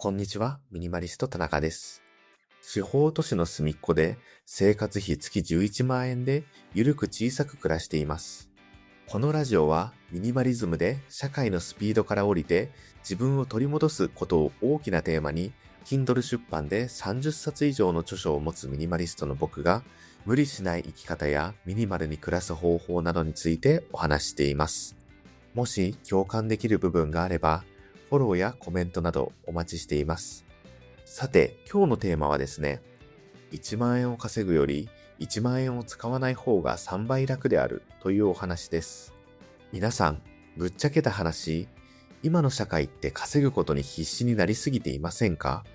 こんにちは、ミニマリスト田中です。地方都市の隅っこで生活費月11万円でゆるく小さく暮らしています。このラジオはミニマリズムで社会のスピードから降りて自分を取り戻すことを大きなテーマに Kindle 出版で30冊以上の著書を持つミニマリストの僕が無理しない生き方やミニマルに暮らす方法などについてお話ししています。もし共感できる部分があればフォローやコメントなどお待ちしています。さて、今日のテーマはですね、1万円を稼ぐより1万円を使わない方が3倍楽であるというお話です。皆さん、ぶっちゃけた話、今の社会って稼ぐことに必死になりすぎていませんか？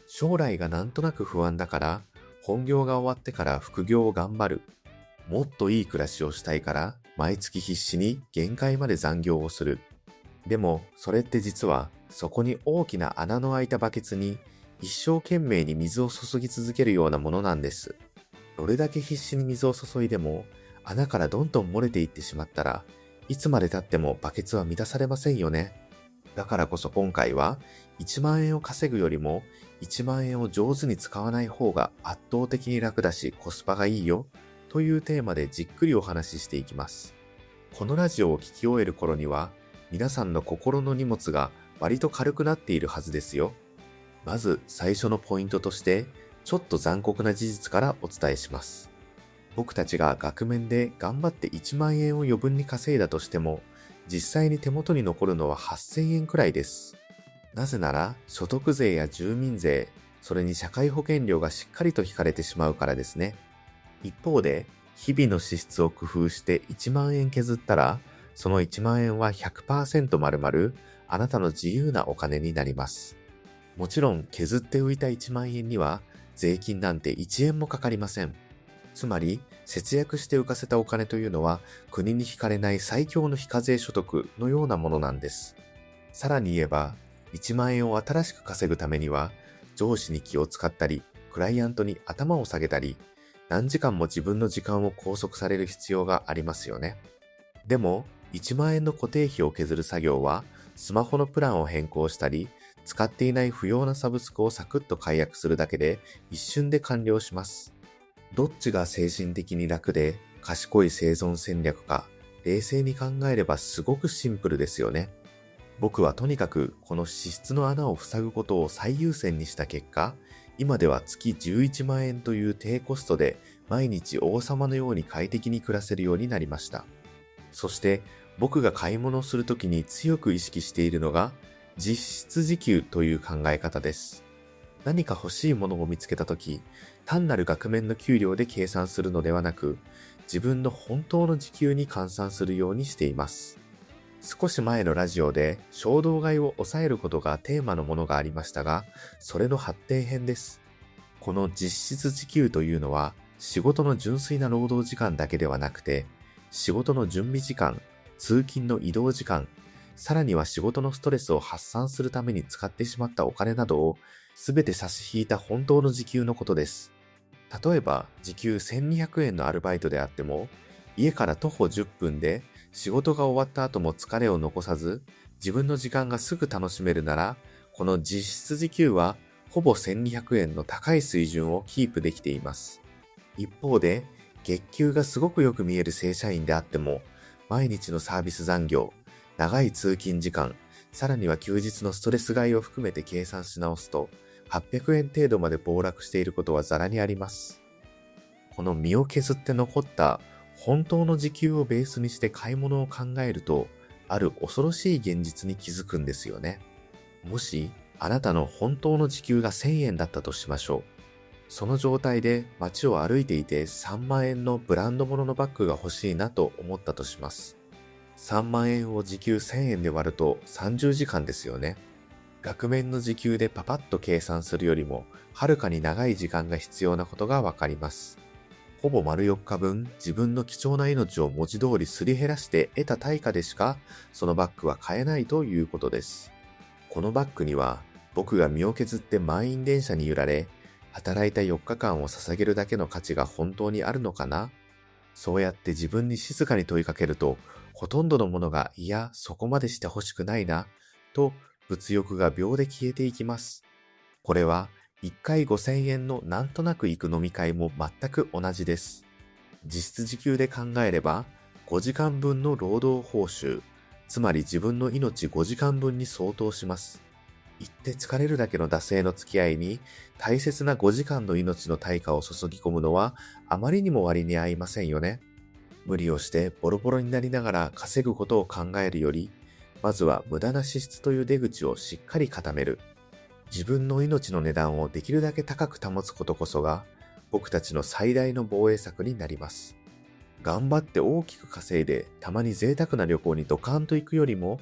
将来がなんとなく不安だから、本業が終わってから副業を頑張る。もっといい暮らしをしたいから、毎月必死に限界まで残業をする。でも、それって実は、そこに大きな穴の開いたバケツに、一生懸命に水を注ぎ続けるようなものなんです。どれだけ必死に水を注いでも、穴からどんどん漏れていってしまったら、いつまで経ってもバケツは満たされませんよね。だからこそ今回は、1万円を稼ぐよりも、1万円を上手に使わない方が圧倒的に楽だしコスパがいいよ、というテーマでじっくりお話ししていきます。このラジオを聞き終える頃には、皆さんの心の荷物が割と軽くなっているはずですよ。まず最初のポイントとして、ちょっと残酷な事実からお伝えします。僕たちが額面で頑張って1万円を余分に稼いだとしても、実際に手元に残るのは8000円くらいです。なぜなら、所得税や住民税、それに社会保険料がしっかりと引かれてしまうからですね。一方で、日々の支出を工夫して1万円削ったら、その1万円は 100% 丸々あなたの自由なお金になります。もちろん削って浮いた1万円には税金なんて1円もかかりません。つまり節約して浮かせたお金というのは国に引かれない最強の非課税所得のようなものなんです。さらに言えば1万円を新しく稼ぐためには上司に気を使ったり、クライアントに頭を下げたり、何時間も自分の時間を拘束される必要がありますよね。でも、1万円の固定費を削る作業は、スマホのプランを変更したり、使っていない不要なサブスクをサクッと解約するだけで一瞬で完了します。どっちが精神的に楽で賢い生存戦略か、冷静に考えればすごくシンプルですよね。僕はとにかくこの支出の穴を塞ぐことを最優先にした結果、今では月11万円という低コストで毎日王様のように快適に暮らせるようになりました。そして僕が買い物をするときに強く意識しているのが実質時給という考え方です。何か欲しいものを見つけたとき、単なる額面の給料で計算するのではなく、自分の本当の時給に換算するようにしています。少し前のラジオで衝動買いを抑えることがテーマのものがありましたが、それの発展編です。この実質時給というのは仕事の純粋な労働時間だけではなくて、仕事の準備時間、通勤の移動時間、さらには仕事のストレスを発散するために使ってしまったお金などをすべて差し引いた本当の時給のことです。例えば時給1200円のアルバイトであっても、家から徒歩10分で仕事が終わった後も疲れを残さず、自分の時間がすぐ楽しめるなら、この実質時給はほぼ1200円の高い水準をキープできています。一方で、月給がすごくよく見える正社員であっても、毎日のサービス残業、長い通勤時間、さらには休日のストレス外を含めて計算し直すと、800円程度まで暴落していることはざらにあります。この身を削って残った本当の時給をベースにして買い物を考えると、ある恐ろしい現実に気づくんですよね。もし、あなたの本当の時給が1000円だったとしましょう。その状態で街を歩いていて3万円のブランド物のバッグが欲しいなと思ったとします。3万円を時給1000円で割ると30時間ですよね。額面の時給でパパッと計算するよりも、はるかに長い時間が必要なことがわかります。ほぼ丸4日分、自分の貴重な命を文字通りすり減らして得た対価でしか、そのバッグは買えないということです。このバッグには、僕が身を削って満員電車に揺られ、働いた4日間を捧げるだけの価値が本当にあるのかな？そうやって自分に静かに問いかけると、ほとんどのものが、いや、そこまでしてほしくないな、と物欲が秒で消えていきます。これは1回5000円のなんとなく行く飲み会も全く同じです。実質時給で考えれば5時間分の労働報酬、つまり自分の命5時間分に相当します。行って疲れるだけの惰性の付き合いに大切な5時間の命の対価を注ぎ込むのはあまりにも割に合いませんよね。無理をしてボロボロになりながら稼ぐことを考えるより、まずは無駄な支出という出口をしっかり固める。自分の命の値段をできるだけ高く保つことこそが僕たちの最大の防衛策になります。頑張って大きく稼いでたまに贅沢な旅行にドカンと行くよりも、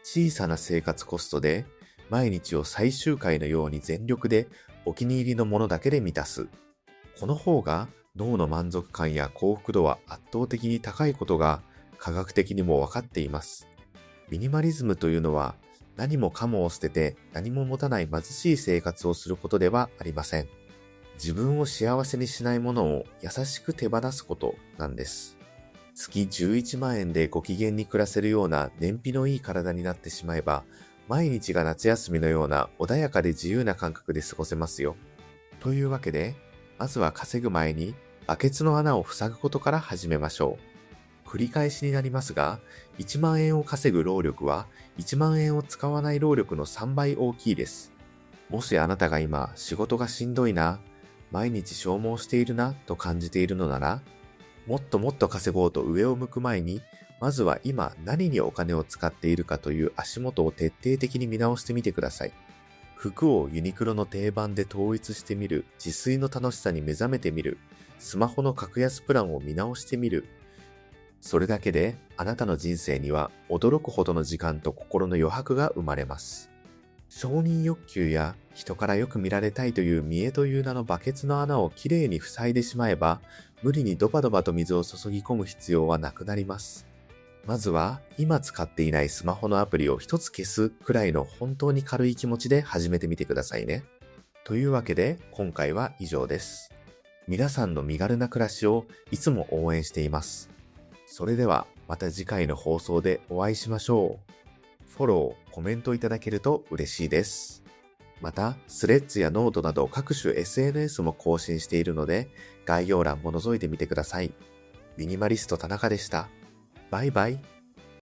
小さな生活コストで毎日を最終回のように全力でお気に入りのものだけで満たす。この方が脳の満足感や幸福度は圧倒的に高いことが科学的にも分かっています。ミニマリズムというのは何もかもを捨てて何も持たない貧しい生活をすることではありません。自分を幸せにしないものを優しく手放すことなんです。月11万円でご機嫌に暮らせるような燃費のいい体になってしまえば、毎日が夏休みのような穏やかで自由な感覚で過ごせますよ。というわけで、まずは稼ぐ前にバケツの穴を塞ぐことから始めましょう。繰り返しになりますが、1万円を稼ぐ労力は1万円を使わない労力の3倍大きいです。もしあなたが今仕事がしんどいな、毎日消耗しているなと感じているのなら、もっともっと稼ごうと上を向く前に、まずは今何にお金を使っているかという足元を徹底的に見直してみてください。服をユニクロの定番で統一してみる、自炊の楽しさに目覚めてみる、スマホの格安プランを見直してみる。それだけであなたの人生には驚くほどの時間と心の余白が生まれます。承認欲求や人からよく見られたいという見栄という名のバケツの穴をきれいに塞いでしまえば、無理にドバドバと水を注ぎ込む必要はなくなります。まずは今使っていないスマホのアプリを一つ消すくらいの本当に軽い気持ちで始めてみてくださいね。というわけで今回は以上です。皆さんの身軽な暮らしをいつも応援しています。それではまた次回の放送でお会いしましょう。フォロー、コメントいただけると嬉しいです。また、スレッズやノートなど各種 SNS も更新しているので、概要欄も覗いてみてください。ミニマリスト田中でした。バイバイ。